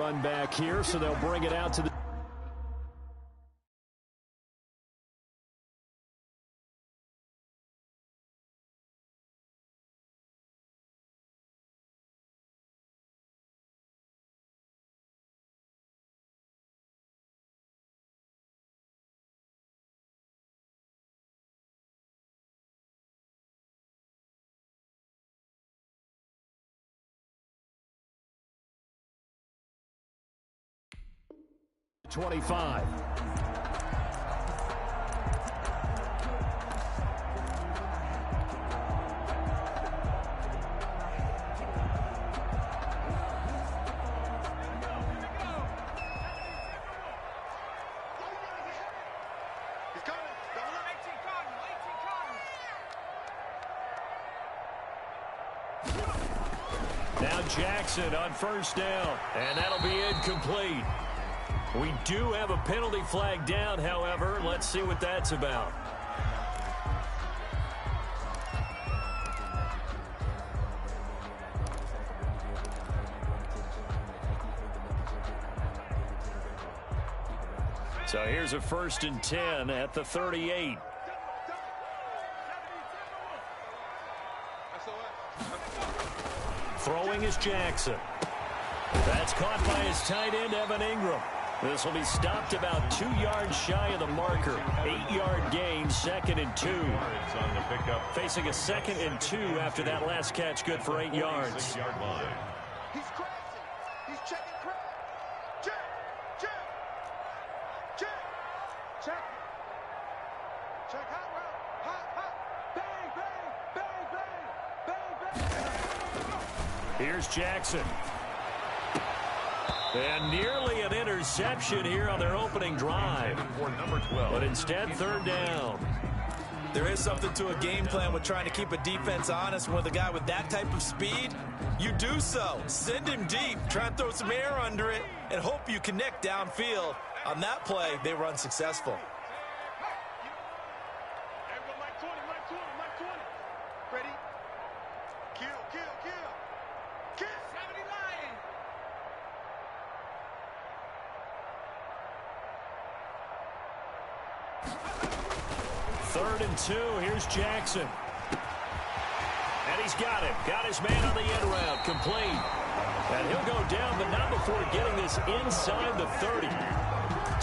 run back here, so they'll bring it out to the 25. Now Jackson on first down, and that'll be incomplete. We do have a penalty flag down, however. Let's see what that's about. So here's a 1st and 10 at the 38. Throwing is Jackson. That's caught by his tight end, Evan Ingram. This will be stopped about 2 yards shy of the marker. 8-yard gain, 2nd and 2. Facing a 2nd and 2 after that last catch, good for 8 yards. He's crashing. He's checking crash. Check. Check hot route. Hot. Bang. Here's Jackson. And nearly an interception here on their opening drive. But instead, 3rd down. There is something to a game plan with trying to keep a defense honest. With a guy with that type of speed, you do so. Send him deep. Try and throw some air under it and hope you connect downfield. On that play, they were unsuccessful. Ready? Kill. 70 Lion. Third and 2. Here's Jackson. And he's got him. Got his man on the end route. Complete. And he'll go down, but not before getting this inside the 30.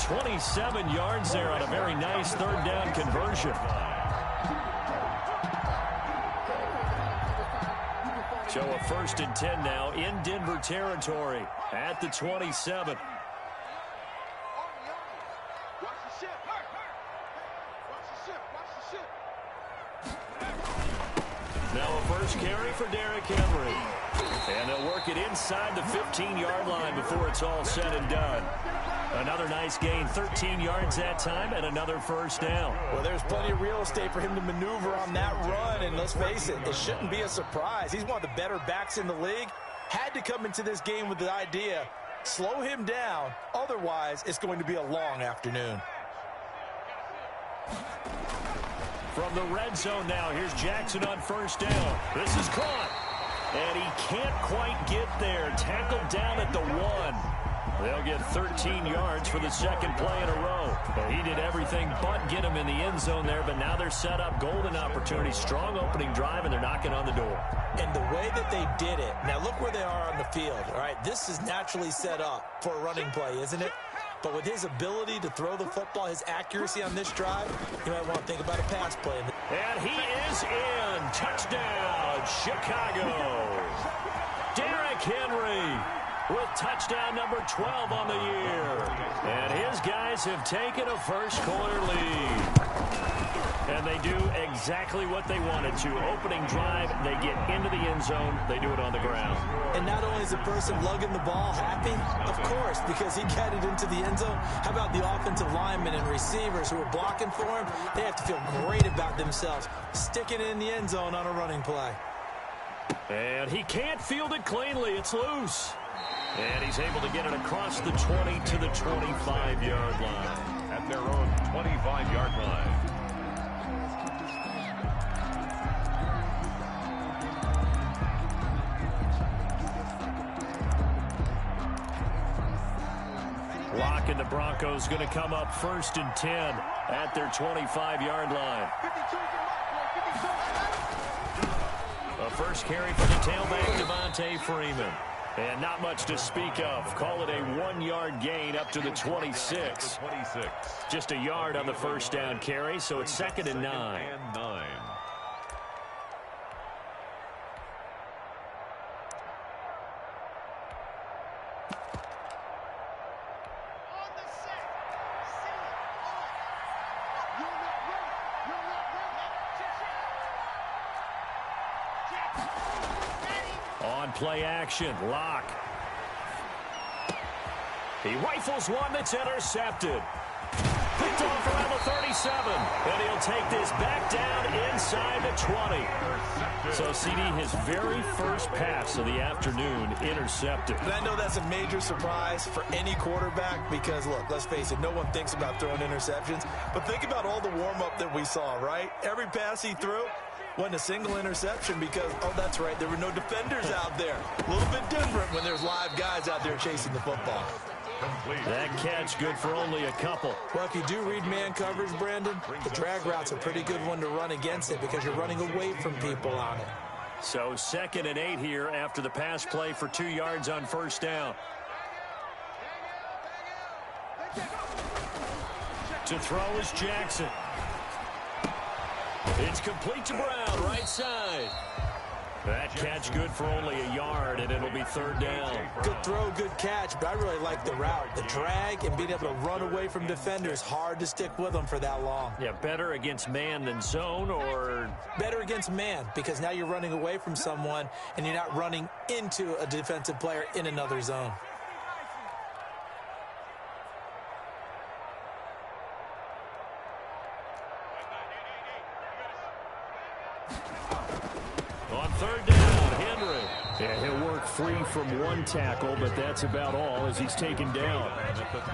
27 yards there on a very nice 3rd down conversion. So a 1st and 10 now in Denver territory at the 27. Now a first carry for Derrick Henry. And they'll work it inside the 15-yard line before it's all said and done. Another nice gain, 13 yards that time, and another 1st down. Well, there's plenty of real estate for him to maneuver on that run, and let's face it, it shouldn't be a surprise. He's one of the better backs in the league. Had to come into this game with the idea, slow him down, otherwise it's going to be a long afternoon. From the red zone now, here's Jackson on 1st down. This is caught, and he can't quite get there. Tackled down at the 1. They'll get 13 yards for the 2nd play in a row. Well, he did everything but get him in the end zone there, but now they're set up. Golden opportunity, strong opening drive, and they're knocking on the door. And the way that they did it, now look where they are on the field, all right? This is naturally set up for a running play, isn't it? But with his ability to throw the football, his accuracy on this drive, you might want to think about a pass play. And he is in. Touchdown, Chicago. Derrick Henry with touchdown number 12 on the year. And his guys have taken a first-quarter lead. And they do exactly what they wanted to. Opening drive, they get into the end zone. They do it on the ground. And not only is the person lugging the ball happy, of course, because he got it into the end zone. How about the offensive linemen and receivers who are blocking for him? They have to feel great about themselves, sticking it in the end zone on a running play. And he can't field it cleanly. It's loose. And he's able to get it across the 20 to the 25-yard line. At their own 25-yard line. Locke and the Broncos going to come up 1st and 10 at their 25-yard line. A first carry for the tailback, Devontae Freeman. And not much to speak of. Call it a 1-yard gain up to the 26. Just a yard on the first down carry, so it's 2nd and 9. On play action, Locke. He rifles one that's intercepted. Picked off around the 37. And he'll take this back down inside the 20. So, CD, his very first pass of the afternoon intercepted. And I know that's a major surprise for any quarterback because, look, let's face it, no one thinks about throwing interceptions. But think about all the warm-up that we saw, right? Every pass he threw wasn't a single interception because, oh, that's right, there were no defenders out there. A little bit different when there's live guys out there chasing the football. That catch good for only a couple. Well, if you do read man coverage, Brandon, the drag route's a pretty good one to run against it because you're running away from people on it. So 2nd and 8 here after the pass play for 2 yards on first down. To throw is Jackson. It's complete to Brown, right side. That catch good for only a yard, and it'll be 3rd down. Good throw, good catch, but I really like the route. The drag and being able to run away from defenders, hard to stick with them for that long. Yeah, better against man than zone, or? Better against man, because now you're running away from someone, and you're not running into a defensive player in another zone. On 3rd down, Henry. Yeah, he'll work free from one tackle, but that's about all as he's taken down.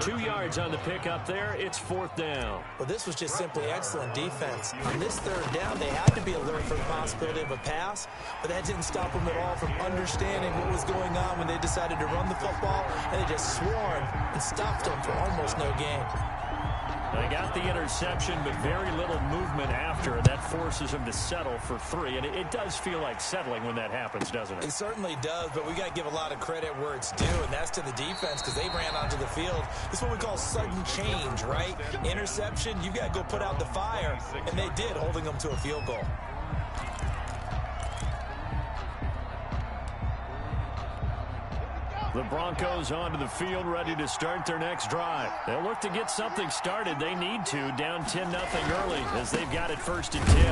2 yards on the pickup there. It's 4th down. Well, this was just simply excellent defense. On this 3rd down, they had to be alert for the possibility of a pass, but that didn't stop them at all from understanding what was going on when they decided to run the football, and they just swarmed and stopped them for almost no gain. They got the interception, but very little movement after. That forces them to settle for 3. And it does feel like settling when that happens, doesn't it? It certainly does, but we got to give a lot of credit where it's due, and that's to the defense because they ran onto the field. This is what we call sudden change, right? Interception, you got to go put out the fire, and they did, holding them to a field goal. The Broncos onto the field, ready to start their next drive. They'll look to get something started. They need to, down 10-0 early as they've got it 1st and 10.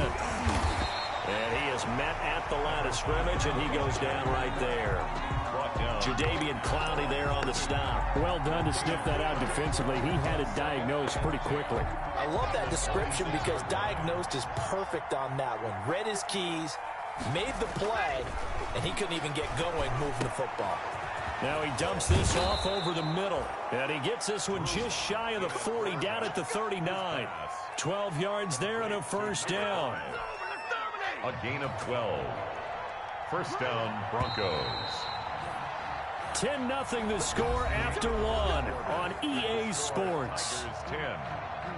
And he is met at the line of scrimmage, and he goes down right there. Jadeveon Clowney there on the stop. Well done to sniff that out defensively. He had it diagnosed pretty quickly. I love that description because diagnosed is perfect on that one. Read his keys, made the play, and he couldn't even get going moving the football. Now he dumps this off over the middle. And he gets this one just shy of the 40, down at the 39. 12 yards there and a 1st down. A gain of 12. 1st down, Broncos. 10-0 the score after 1 on EA Sports. 10.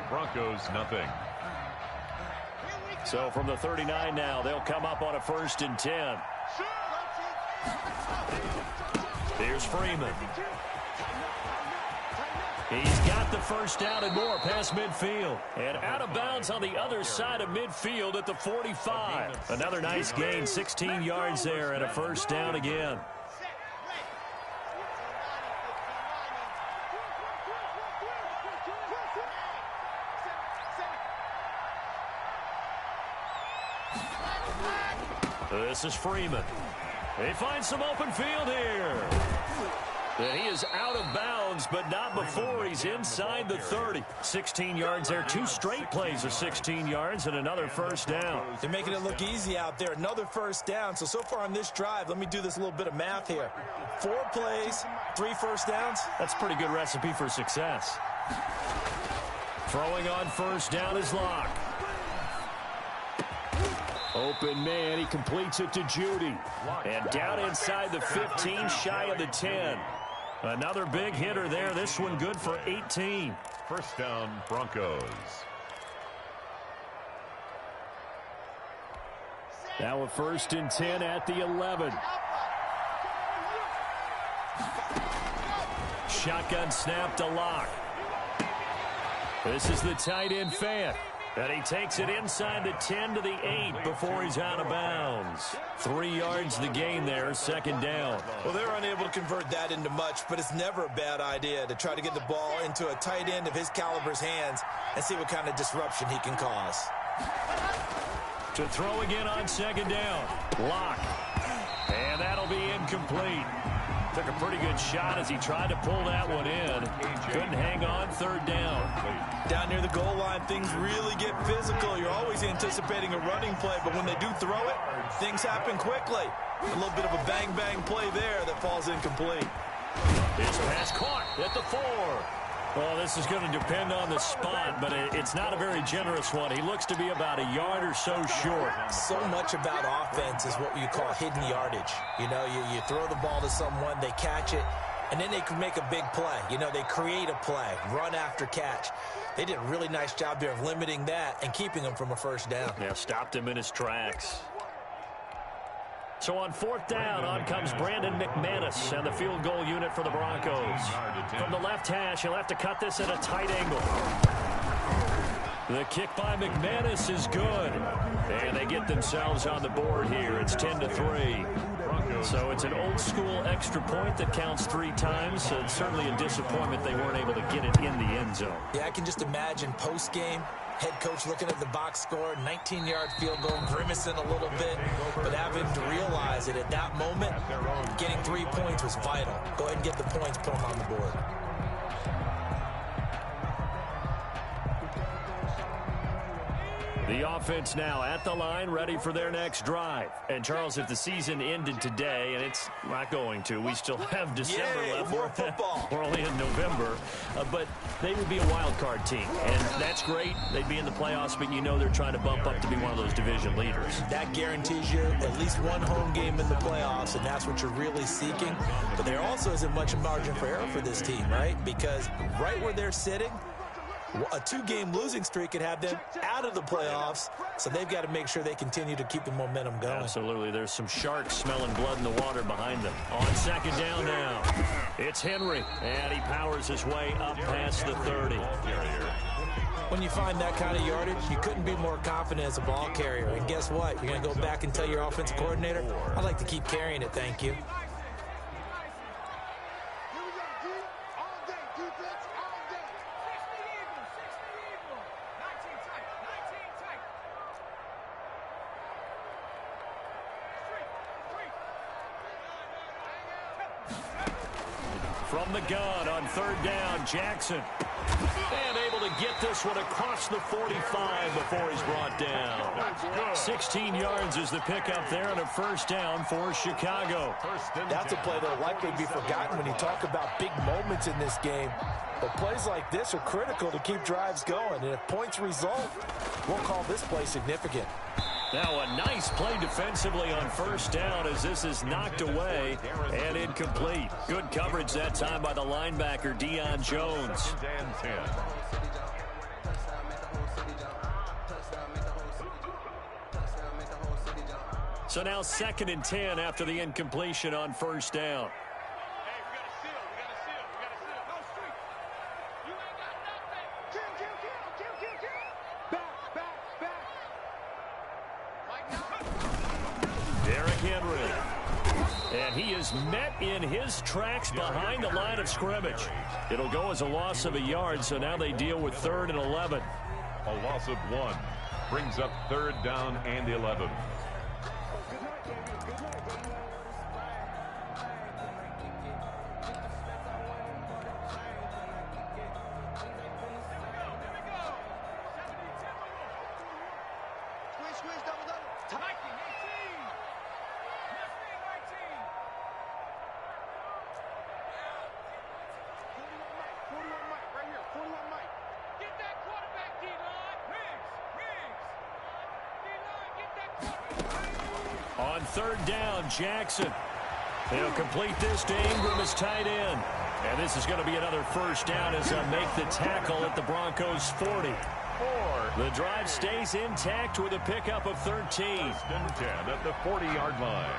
Broncos, nothing. So from the 39 now, they'll come up on a 1st and 10. Here's Freeman. He's got the 1st down and more past midfield. And out of bounds on the other side of midfield at the 45. Another nice gain, 16 yards there and a 1st down again. This is Freeman. He finds some open field here. And he is out of bounds, but not before he's inside the 30. 16 yards there. 2 straight plays of 16 yards and another 1st down. They're making it look easy out there. Another 1st down. So far on this drive, let me do this little bit of math here. 4 plays, 3 1st downs. That's a pretty good recipe for success. Throwing on 1st down is Locke. Open man, he completes it to Judy. And down inside the 15, shy of the 10. Another big hitter there. This one good for 18. First down, Broncos. Now a 1st and 10 at the 11. Shotgun snap to Locke. This is the tight end Fant. And he takes it inside the 10 to the 8 before he's out of bounds. 3 yards the gain there, 2nd down. Well, they're unable to convert that into much, but it's never a bad idea to try to get the ball into a tight end of his caliber's hands and see what kind of disruption he can cause. To throw again on 2nd down. Locke. And that'll be incomplete. Took a pretty good shot as he tried to pull that one in. Couldn't hang on, 3rd down. Down near the goal line, things really get physical. You're always anticipating a running play, but when they do throw it, things happen quickly. A little bit of a bang-bang play there that falls incomplete. His pass caught at the 4. Well, this is going to depend on the spot, but it's not a very generous one. He looks to be about a yard or so short. So much about offense is what you call hidden yardage. You know, you throw the ball to someone, they catch it, and then they can make a big play. You know, they create a play, run after catch. They did a really nice job there of limiting that and keeping him from a 1st down. Yeah, stopped him in his tracks. So on 4th down, on comes Brandon McManus and the field goal unit for the Broncos. From the left hash, he'll have to cut this at a tight angle. The kick by McManus is good. And they get themselves on the board here. It's 10-3. So it's an old-school extra point that counts 3 times. So it's certainly a disappointment they weren't able to get it in the end zone. Yeah, I can just imagine post-game, head coach looking at the box score, 19-yard field goal, grimacing a little bit, but having to realize that at that moment, getting 3 points was vital. Go ahead and get the points, put them on the board. The offense now at the line, ready for their next drive. And, Charles, if the season ended today, and it's not going to, we still have December left. More football. We're only in November. But they would be a wild card team. And that's great. They'd be in the playoffs, but you know they're trying to bump up to be one of those division leaders. That guarantees you at least one home game in the playoffs, and that's what you're really seeking. But there also isn't much margin for error for this team, right? Because right where they're sitting, a 2-game losing streak could have them out of the playoffs, so they've got to make sure they continue to keep the momentum going. Absolutely. There's some sharks smelling blood in the water behind them. On 2nd down now, it's Henry, and he powers his way up past the 30. When you find that kind of yardage, you couldn't be more confident as a ball carrier. And guess what? You're going to go back and tell your offensive coordinator, I'd like to keep carrying it, thank you. From the gun on 3rd down, Jackson. And able to get this one across the 45 before he's brought down. 16 yards is the pickup there and a 1st down for Chicago. That's a play that'll likely be forgotten when you talk about big moments in this game. But plays like this are critical to keep drives going. And if points result, we'll call this play significant. Now a nice play defensively on 1st down as this is knocked away and incomplete. Good coverage that time by the linebacker, Deion Jones. So now 2nd and 10 after the incompletion on 1st down. And he is met in his tracks behind the line of scrimmage. It'll go as a loss of a yard, so now they deal with 3rd and 11. A loss of 1 brings up 3rd down and 11. On 3rd down, Jackson. He'll complete this to Ingram as tight end. And this is going to be another first down as they'll make the tackle at the Broncos 40. The drive stays intact with a pickup of 13. First and 10 at the 40-yard line.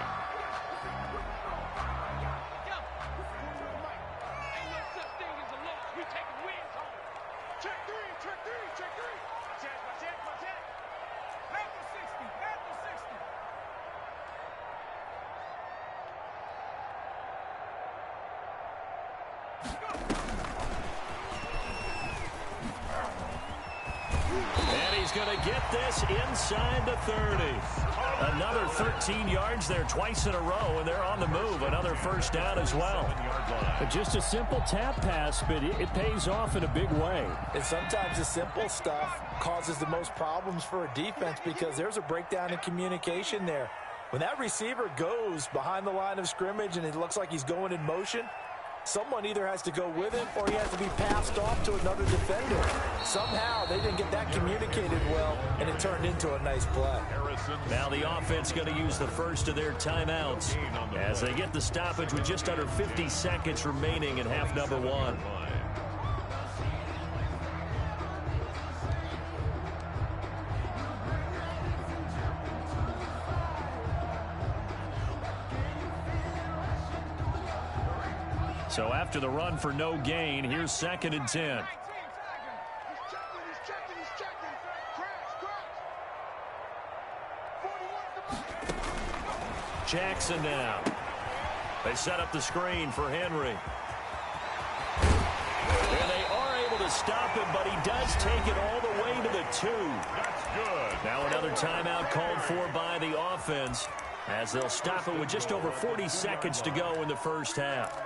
And he's going to get this inside the 30. Another 13 yards there twice in a row, and they're on the move. Another first down as well. Just a simple tap pass, but it pays off in a big way. And sometimes the simple stuff causes the most problems for a defense because there's a breakdown in communication there. When that receiver goes behind the line of scrimmage and it looks like he's going in motion, someone either has to go with him or he has to be passed off to another defender. Somehow they didn't get that communicated well, and it turned into a nice play. Now the offense going to use the first of their timeouts as they get the stoppage with just under 50 seconds remaining in half number one. So after the run for no gain, here's 2nd and 10. Jackson now. They set up the screen for Henry. And they are able to stop him, but he does take it all the way to the 2. That's good. Now another timeout called for by the offense as they'll stop it with just over 40 seconds to go in the first half.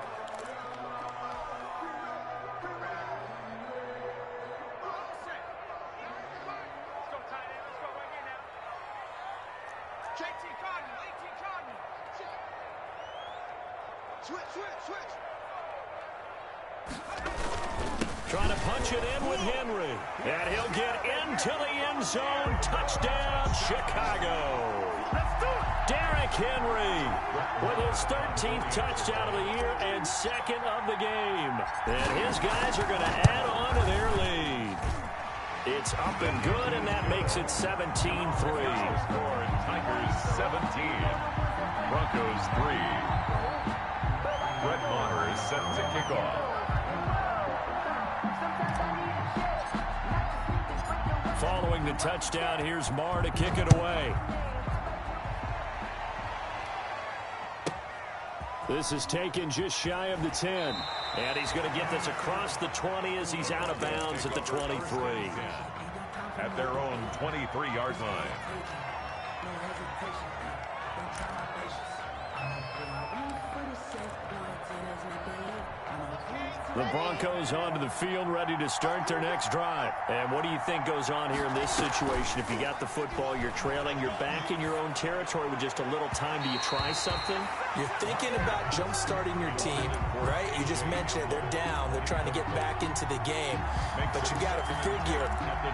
Trying to punch it in with Henry. And he'll get into the end zone. Touchdown, Chicago. Derrick Henry with his 13th touchdown of the year and 2nd of the game. And his guys are going to add on to their lead. It's up and good, and that makes it 17-3. Scored Tigers 17. Broncos 3. Brett Maher is set to kick off. Following the touchdown, here's Maher to kick it away. This is taken just shy of the 10. And he's going to get this across the 20 as he's out of bounds at the 23. At their own 23-yard line. The Broncos onto the field, ready to start their next drive. And what do you think goes on here in this situation? If you got the football, you're trailing, you're back in your own territory with just a little time. Do you try something? You're thinking about jump-starting your team, right? You just mentioned it. They're down. They're trying to get back into the game. But you got to figure,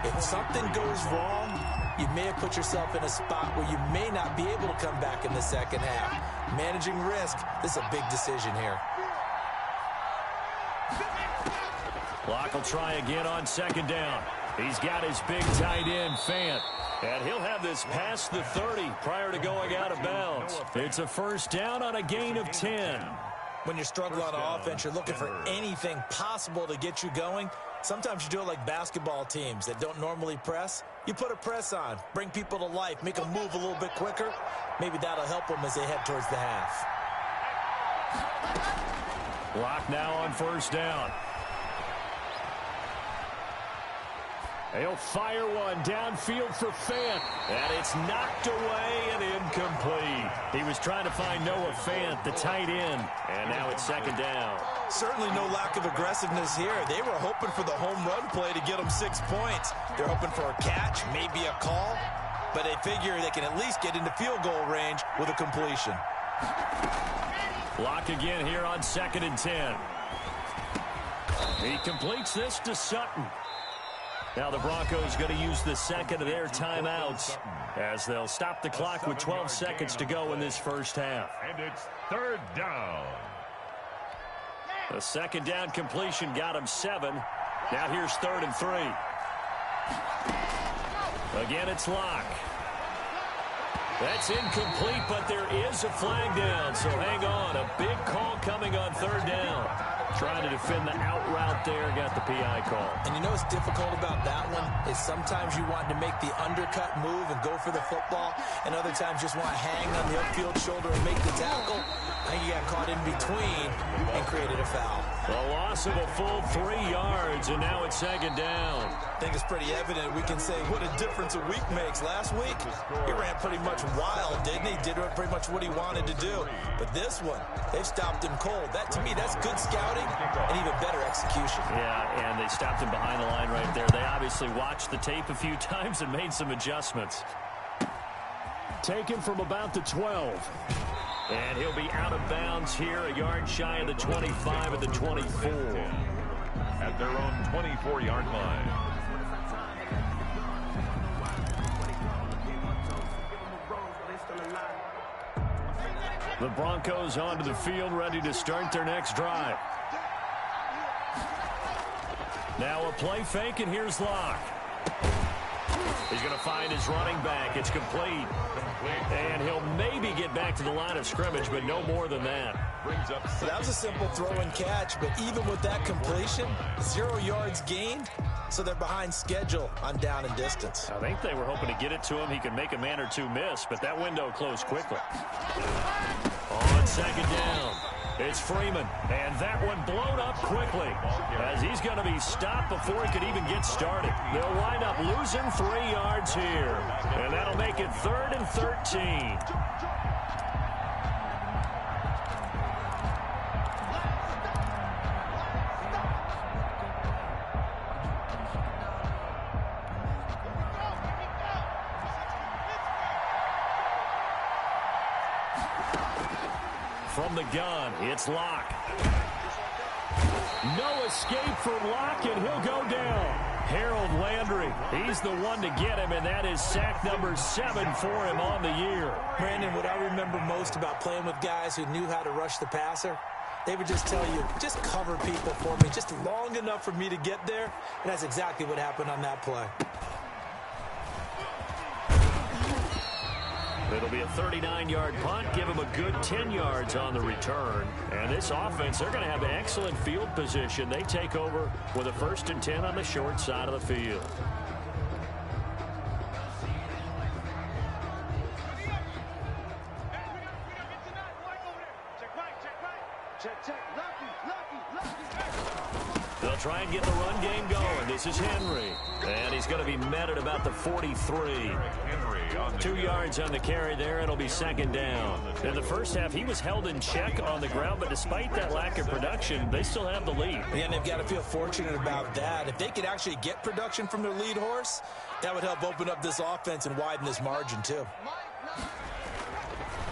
if something goes wrong, you may have put yourself in a spot where you may not be able to come back in the second half. Managing risk, this is a big decision here. Locke will try again on 2nd down. He's got his big tight end, Fant. And he'll have this past the 30 prior to going out of bounds. It's a first down on a gain of 10. When you're struggling on offense, you're looking for anything possible to get you going. Sometimes you do it like basketball teams that don't normally press. You put a press on, bring people to life, make them move a little bit quicker. Maybe that'll help them as they head towards the half. Locke now on first down. He'll fire one downfield for Fant. And it's knocked away and incomplete. He was trying to find Noah Fant, the tight end. And now it's 2nd down. Certainly no lack of aggressiveness here. They were hoping for the home run play to get them 6 points. They're hoping for a catch, maybe a call. But they figure they can at least get into field goal range with a completion. Locke again here on 2nd and 10. He completes this to Sutton. Now the Broncos going to use the 2nd of their timeouts as they'll stop the clock with 12 seconds to go in this first half. And it's 3rd down. A second down completion got him 7. Now here's 3rd and 3. Again, it's Locke. That's incomplete, but there is a flag down, so hang on. A big call coming on 3rd down. Trying to defend the out route there, got the PI call. And you know what's difficult about that one is sometimes you want to make the undercut move and go for the football, and other times just want to hang on the upfield shoulder and make the tackle. I think he got caught in between and created a foul. A loss of a full 3 yards, and now it's 2nd down. I think it's pretty evident we can say what a difference a week makes. Last week, he ran pretty much wild, didn't he? Did pretty much what he wanted to do. But this one, they've stopped him cold. That, to me, that's good scouting and even better execution. Yeah, and they stopped him behind the line right there. They obviously watched the tape a few times and made some adjustments. Taken from about the 12. And he'll be out of bounds here, a yard shy of the 25 at the 24. At their own 24-yard line. The Broncos onto the field, ready to start their next drive. Now a play fake, and here's Locke. He's going to find his running back. It's complete. And he'll maybe get back to the line of scrimmage, but no more than that. So that was a simple throw and catch, but even with that completion, 0 yards gained, so they're behind schedule on down and distance. I think they were hoping to get it to him. He could make a man or two miss, but that window closed quickly. On 2nd down, it's Freeman, and that one blown up quickly as he's going to be stopped before he could even get started. They'll wind up losing 3 yards here, and that'll make it 3rd and 13. From the gun, it's Locke. No escape for Locke, and he'll go down. Harold Landry, he's the one to get him, and that is sack number 7 for him on the year. Brandon, what I remember most about playing with guys who knew how to rush the passer, they would just tell you, just cover people for me, just long enough for me to get there, and that's exactly what happened on that play. It'll be a 39-yard punt, give him a good 10 yards on the return. And this offense, they're going to have excellent field position. They take over with a 1st and 10 on the short side of the field. They'll try and get the run game going. This is Henry. And he's going to be met at about the 43. 2 yards on the carry there. It'll be 2nd down. In the first half, he was held in check on the ground, but despite that lack of production, they still have the lead. Yeah, and they've got to feel fortunate about that. If they could actually get production from their lead horse, that would help open up this offense and widen this margin, too.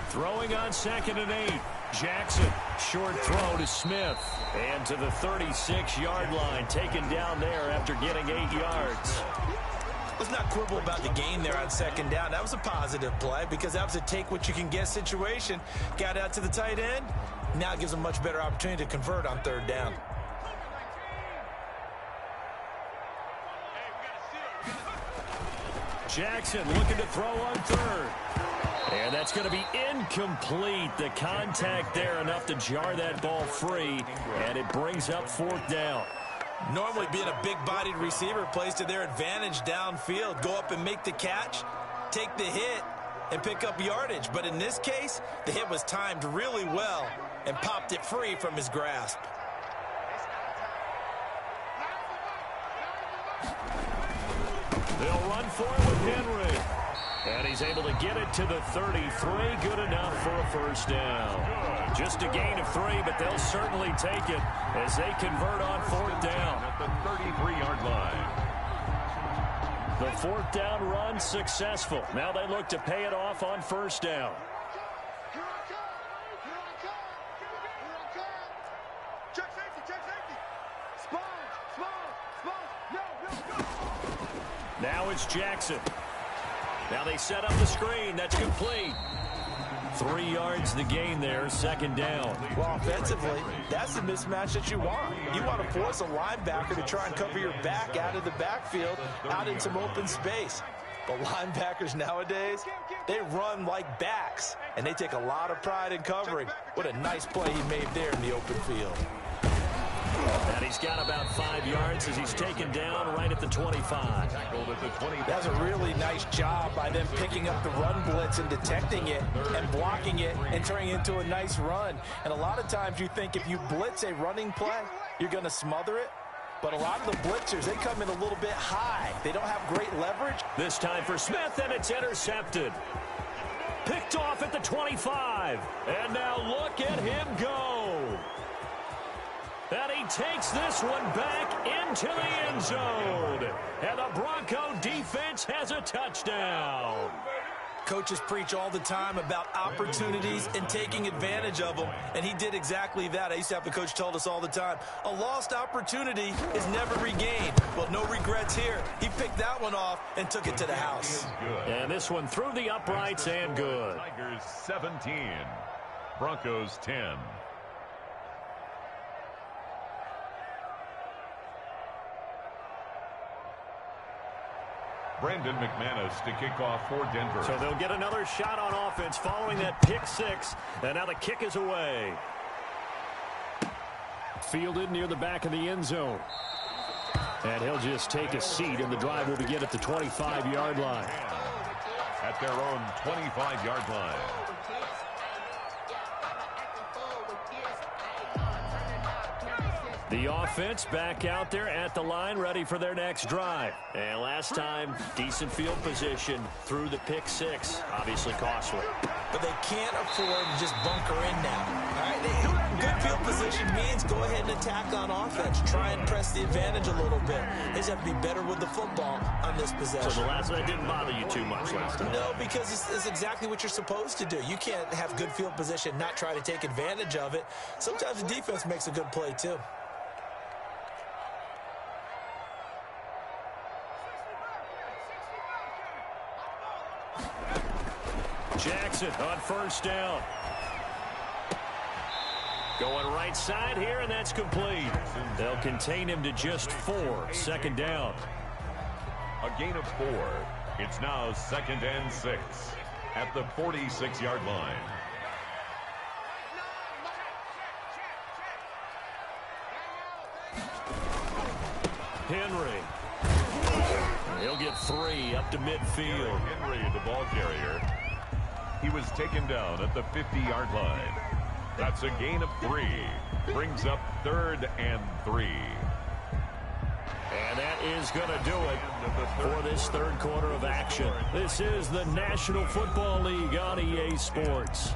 Throwing on 2nd and 8. Jackson, short throw to Smith. And to the 36-yard line, taken down there after getting 8 yards. Let's not quibble about the gain there on 2nd down. That was a positive play because that was a take-what-you-can-get situation. Got out to the tight end. Now it gives them a much better opportunity to convert on 3rd down. Jackson looking to throw on 3rd. And that's going to be incomplete. The contact there enough to jar that ball free, and it brings up 4th down. Normally being a big-bodied receiver plays to their advantage downfield. Go up and make the catch, take the hit, and pick up yardage. But in this case, the hit was timed really well and popped it free from his grasp. They'll run for it with Henry. And he's able to get it to the 33. Good enough for a 1st down. Just a gain of 3, but they'll certainly take it as they convert on 4th down. At the 33-yard line. The 4th down run successful. Now they look to pay it off on 1st down. Check safety. Small. No. Now it's Jackson. Now they set up the screen. That's complete. 3 yards to gain there, second down. Well, offensively, that's the mismatch that you want. You want to force a linebacker to try and cover your back out of the backfield, out in some open space. But linebackers nowadays, they run like backs, and they take a lot of pride in covering. What a nice play he made there in the open field. And he's got about 5 yards as he's taken down right at the 25. That's a really nice job by them picking up the run blitz and detecting it and blocking it and turning it into a nice run. And a lot of times you think if you blitz a running play, you're going to smother it. But a lot of the blitzers, they come in a little bit high. They don't have great leverage. This time for Smith, and it's intercepted. Picked off at the 25. And now look at him go. And he takes this one back into the end zone. And the Bronco defense has a touchdown. Coaches preach all the time about opportunities and taking advantage of them, and he did exactly that. I used to have a coach told us all the time, a lost opportunity is never regained. Well, no regrets here. He picked that one off and took it to the house. And this one through the uprights and good. Tigers 17, Broncos 10. Brandon McManus to kick off for Denver. So they'll get another shot on offense following that pick six. And now the kick is away. Fielded near the back of the end zone. And he'll just take a seat, and the drive will begin at the 25-yard line. At their own 25-yard line. The offense back out there at the line, ready for their next drive. And last time, decent field position through the pick six. Obviously costly. But they can't afford to just bunker in now. All right, good field position means go ahead and attack on offense. Try and press the advantage a little bit. They just have to be better with the football on this possession. So the last one didn't bother you too much last time? No, because it's exactly what you're supposed to do. You can't have good field position, not try to take advantage of it. Sometimes the defense makes a good play, too. Jackson on first down. Going right side here, and that's complete. They'll contain him to just 4. Second down. A gain of 4. It's now 2nd and 6 at the 46-yard line. Henry. He'll get 3 up to midfield. Henry, the ball carrier. He was taken down at the 50-yard line. That's a gain of 3. Brings up 3rd and 3. And that is going to do it for this third quarter of action. This is the National Football League on EA Sports.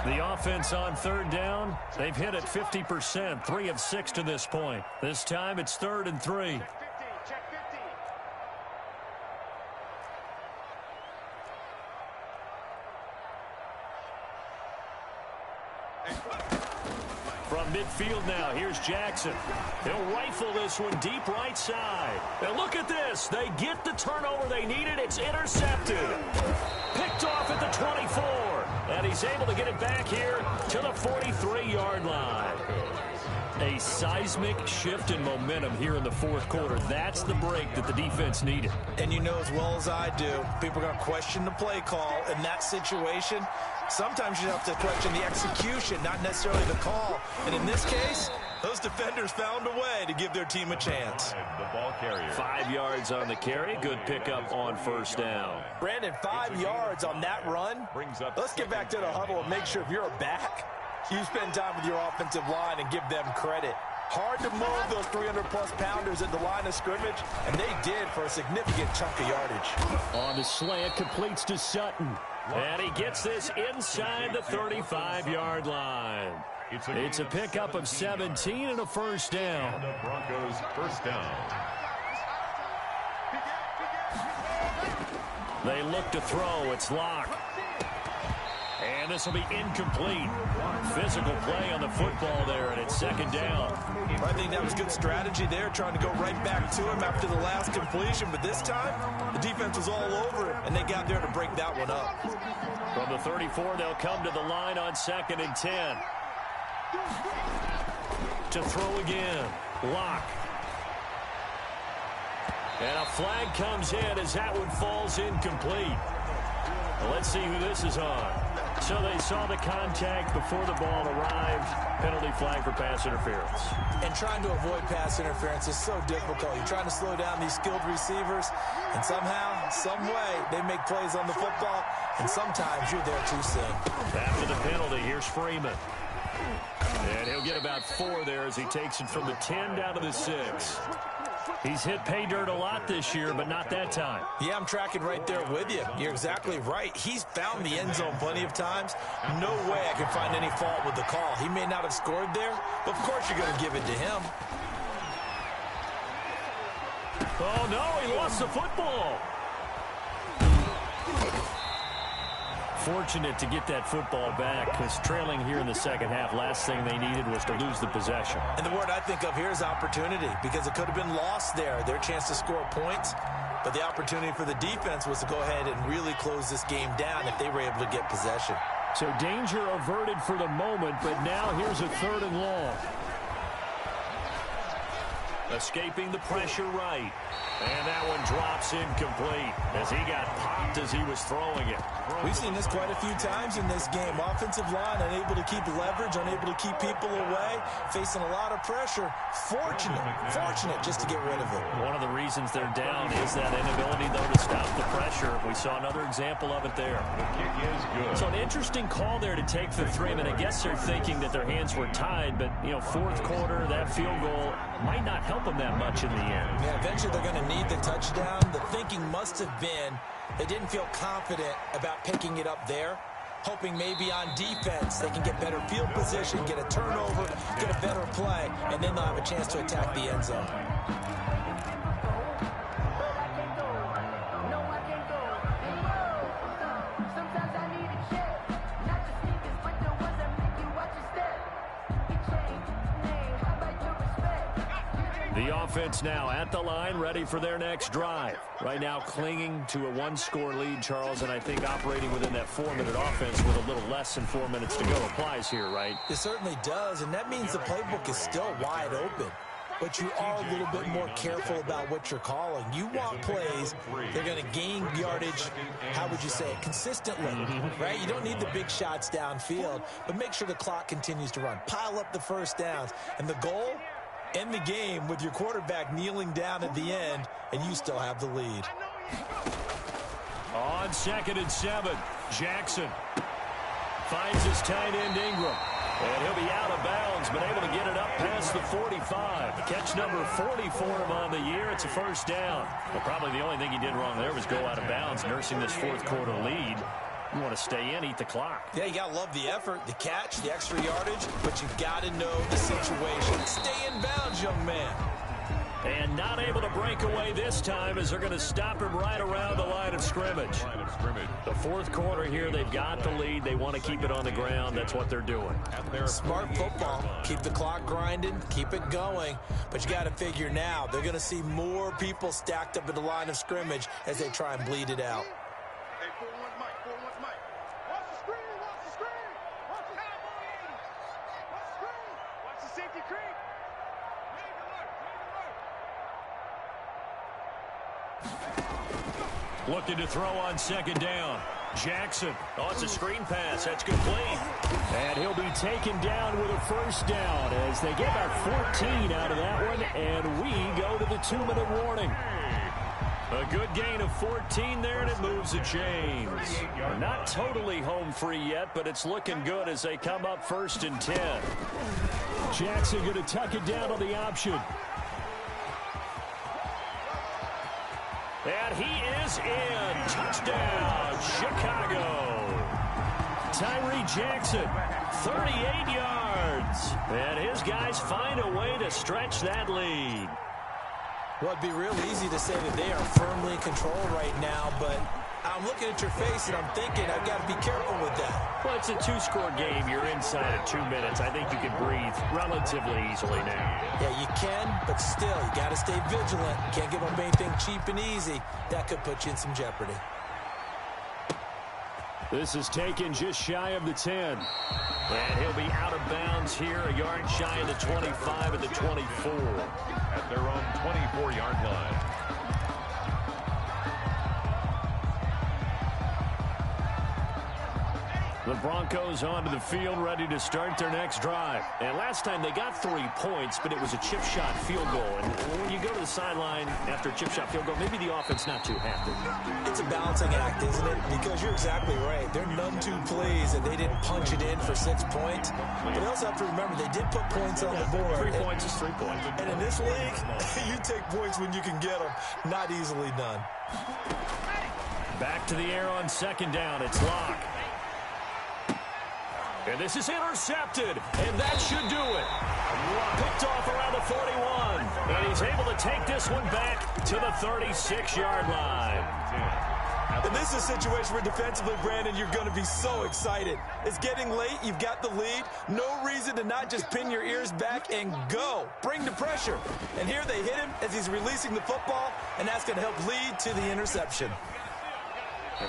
The offense on third down, they've hit it 50%, 3 of 6 to this point. This time it's 3rd and 3. From midfield now, here's Jackson. He'll rifle this one deep right side. And look at this. They get the turnover they needed. It's intercepted. Picked off at the 24. And he's able to get it back here to the 43-yard line. A seismic shift in momentum here in the fourth quarter. That's the break that the defense needed. And you know as well as I do, people are going to question the play call in that situation. Sometimes you have to question the execution, not necessarily the call. And in this case, those defenders found a way to give their team a chance. The ball carrier. 5 yards on the carry. Good pickup on first down. Brandon, 5 yards on that run. Let's get back to the huddle and make sure if you're a back, you spend time with your offensive line and give them credit. Hard to move those 300-plus pounders at the line of scrimmage, and they did for a significant chunk of yardage. On the slant, completes to Sutton. And he gets this inside the 35-yard line. It's a pickup of 17 and a first down. The Broncos first down. They look to throw. It's Locke. And this will be incomplete. Physical play on the football there, and it's second down. I think that was good strategy there, trying to go right back to him after the last completion. But this time, the defense was all over it, and they got there to break that one up. From the 34, they'll come to the line on 2nd and 10. To throw again. Lock. And a flag comes in as that one falls incomplete. Well, let's see who this is on. So they saw the contact before the ball arrived. Penalty flag for pass interference. And trying to avoid pass interference is so difficult. You're trying to slow down these skilled receivers, and somehow, some way, they make plays on the football, and sometimes you're there too soon. After the penalty, here's Freeman. And he'll get about 4 there as he takes it from the 10 down to the 6. He's hit pay dirt a lot this year, but not that time. Yeah, I'm tracking right there with you. You're exactly right. He's found the end zone plenty of times. No way I can find any fault with the call. He may not have scored there, but of course you're going to give it to him. Oh, no, he lost the football. Fortunate to get that football back, because trailing here in the second half, last thing they needed was to lose the possession. And the word I think of here is opportunity, because it could have been lost there, their chance to score points. But the opportunity for the defense was to go ahead and really close this game down if they were able to get possession. So danger averted for the moment, but now here's a 3rd and long. Escaping the pressure right. And that one drops incomplete as he got popped as he was throwing it. We've seen this quite a few times in this game. Offensive line unable to keep leverage, unable to keep people away, facing a lot of pressure. Fortunate just to get rid of it. One of the reasons they're down is that inability, though, to stop the pressure. We saw another example of it there. The kick is good. So an interesting call there to take for 3. I guess they're thinking that their hands were tied, but, you know, 4th quarter, that field goal might not help them that much in the end. Yeah, eventually they're going to need the touchdown. The thinking must have been they didn't feel confident about picking it up there, hoping maybe on defense they can get better field position, get a turnover, get a better play, and then they'll have a chance to attack the end zone. The offense now at the line, ready for their next drive. Right now clinging to a 1-score lead, Charles, and I think operating within that 4-minute offense with a little less than 4 minutes to go applies here, right? It certainly does, and that means the playbook is still wide open. But you are a little bit more careful about what you're calling. You want plays, they're going to gain yardage, how would you say it, consistently, right? You don't need the big shots downfield, but make sure the clock continues to run. Pile up the first downs, and the goal, end the game with your quarterback kneeling down at the end, and you still have the lead. On 2nd and 7, Jackson finds his tight end Ingram. And he'll be out of bounds, but able to get it up past the 45. Catch number 40 for him on the year. It's a first down. But probably the only thing he did wrong there was go out of bounds, nursing this 4th quarter lead. You want to stay in, eat the clock. Yeah, you got to love the effort, the catch, the extra yardage, but you got to know the situation. Stay in bounds, young man. And not able to break away this time as they're going to stop him right around the line of scrimmage. The 4th quarter here, they've got the lead. They want to keep it on the ground. That's what they're doing. Smart football. Keep the clock grinding, keep it going. But you got to figure now, they're going to see more people stacked up at the line of scrimmage as they try and bleed it out. Hey, 4-1 Mike, 4-1 Mike. Watch the screen, watch the screen. Watch the Cowboys. Watch the screen. Watch the safety creep. Looking to throw on 2nd down. Jackson. Oh, it's a screen pass. That's complete. And he'll be taken down with a first down as they get about 14 out of that one. And we go to the 2-minute warning. A good gain of 14 there, and it moves the chains. Not totally home free yet, but it's looking good as they come up 1st and 10. Jackson going to tuck it down on the option. And he is in. Touchdown, Chicago. Tyree Jackson, 38 yards. And his guys find a way to stretch that lead. Well, it'd be real easy to say that they are firmly in control right now, but I'm looking at your face, and I'm thinking I've got to be careful with that. Well, it's a two-score game. You're inside of 2 minutes. I think you can breathe relatively easily now. Yeah, you can, but still, you got to stay vigilant. Can't give up anything cheap and easy. That could put you in some jeopardy. This is taken just shy of the 10. And he'll be out of bounds here, a yard shy of the 25 at the 24. At their own 24-yard line. The Broncos onto the field, ready to start their next drive. And last time they got 3 points, but it was a chip shot field goal. And when you go to the sideline after a chip shot field goal, maybe the offense not too happy. It's a balancing act, isn't it? Because you're exactly right. They're none too pleased that they didn't punch it in for 6 points. But they also have to remember they did put points on the board. 3 points is 3 points. And in this league, you take points when you can get them. Not easily done. Back to the air on second down. It's Locke. And this is intercepted, and that should do it. Picked off around the 41, and he's able to take this one back to the 36-yard line. And this is a situation where defensively, Brandon, you're going to be so excited. It's getting late. You've got the lead. No reason to not just pin your ears back and go. Bring the pressure. And here they hit him as he's releasing the football, and that's going to help lead to the interception.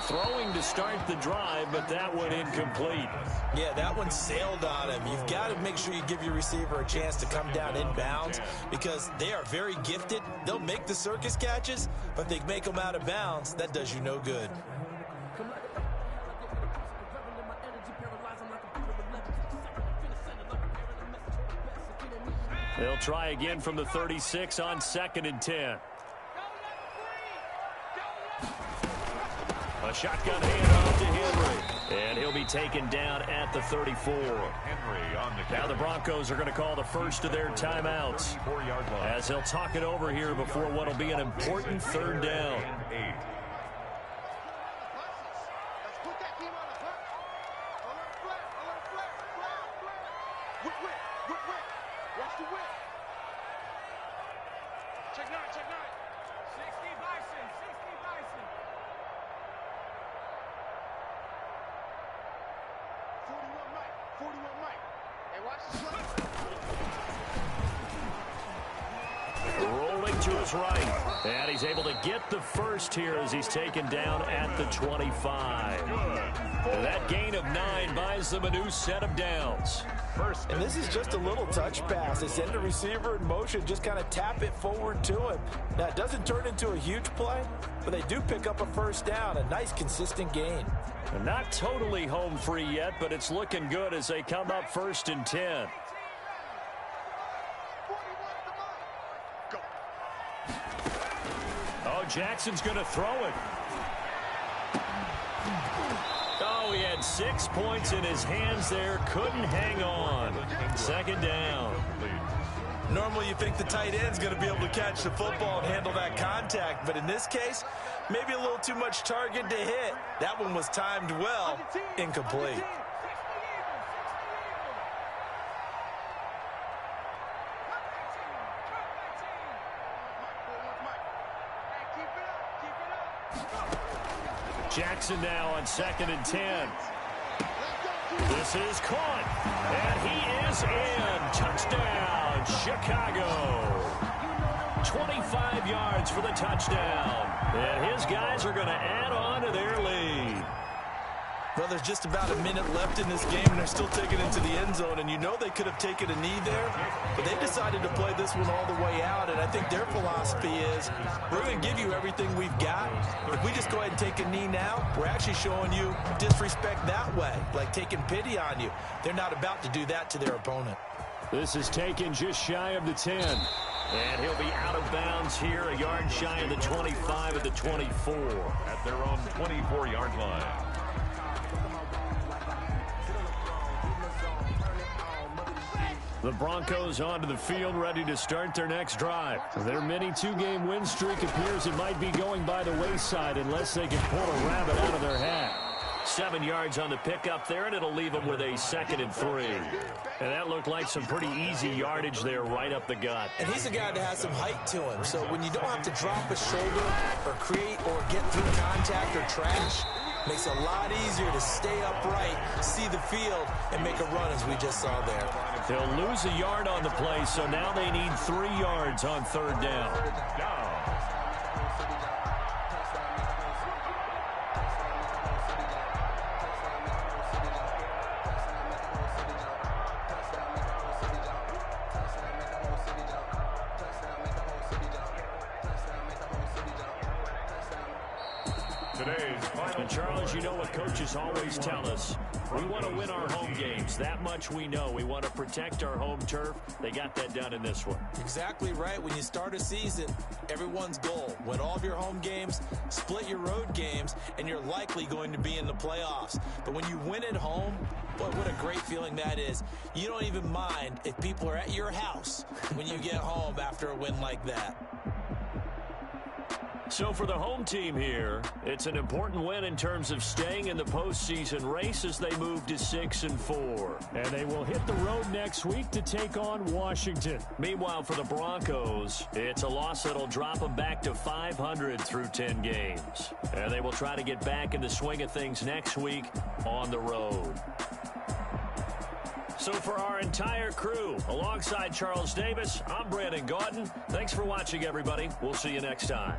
Throwing to start the drive, but that one incomplete. Yeah, that one sailed on him. You've got to make sure you give your receiver a chance to come down inbounds because they are very gifted. They'll make the circus catches, but if they make them out of bounds, that does you no good. They'll try again from the 36 on 2nd and 10. A shotgun handoff to Henry. And he'll be taken down at the 34. Henry on the now the Broncos are going to call the first of their timeouts as they'll talk it over here before what will be an important 3rd down. Check 9, check 9. 60 Bison, 60 Bison. 41 Mike. Hey, watch the slide. Rolling to his right. And he's able to get the first here as he's taken down at the 25. That gain of 9 buys them a new set of downs. And this is just a little touch pass. They send the receiver in motion, just kind of tap it forward to him. Now, it doesn't turn into a huge play, but they do pick up a first down, a nice, consistent gain. Not totally home free yet, but it's looking good as they come up 1st and 10. Oh, Jackson's going to throw it. Oh, he had 6 points in his hands there. Couldn't hang on. 2nd down. Normally you think the tight end's going to be able to catch the football and handle that contact, but in this case, maybe a little too much target to hit. That one was timed well, incomplete. Jackson now on 2nd and 10. This is caught, and he is in. Touchdown, Chicago. 25 yards for the touchdown. And his guys are going to add on to their lead. Well, there's just about a minute left in this game, and they're still taking it to the end zone. And you know they could have taken a knee there, but they decided to play this one all the way out. And I think their philosophy is, we're going to give you everything we've got. If we just go ahead and take a knee now, we're actually showing you disrespect that way, like taking pity on you. They're not about to do that to their opponent. This is taken just shy of the 10. And he'll be out of bounds here, a yard shy of the 25 at the 24. At their own 24-yard line. The Broncos onto the field, ready to start their next drive. Their mini 2-game win streak appears it might be going by the wayside unless they can pull a rabbit out of their hat. 7 yards on the pickup there, and it'll leave them with a 2nd and 3. And that looked like some pretty easy yardage there right up the gut. And he's a guy that has some height to him, so when you don't have to drop a shoulder or create or get through contact or trash, makes it a lot easier to stay upright, see the field, and make a run as we just saw there. They'll lose a yard on the play, so now they need 3 yards on 3rd down. And Charles, you know what coaches always tell us. We want to win our home games. That much we know. We want to protect our home turf. They got that done in this one. Exactly right. When you start a season, everyone's goal, win all of your home games, split your road games, and you're likely going to be in the playoffs. But when you win at home, boy, what a great feeling that is. You don't even mind if people are at your house when you get home after a win like that. So for the home team here, it's an important win in terms of staying in the postseason race as they move to 6-4. And they will hit the road next week to take on Washington. Meanwhile, for the Broncos, it's a loss that'll drop them back to 500 through 10 games. And they will try to get back in the swing of things next week on the road. So for our entire crew, alongside Charles Davis, I'm Brandon Gaudin. Thanks for watching, everybody. We'll see you next time.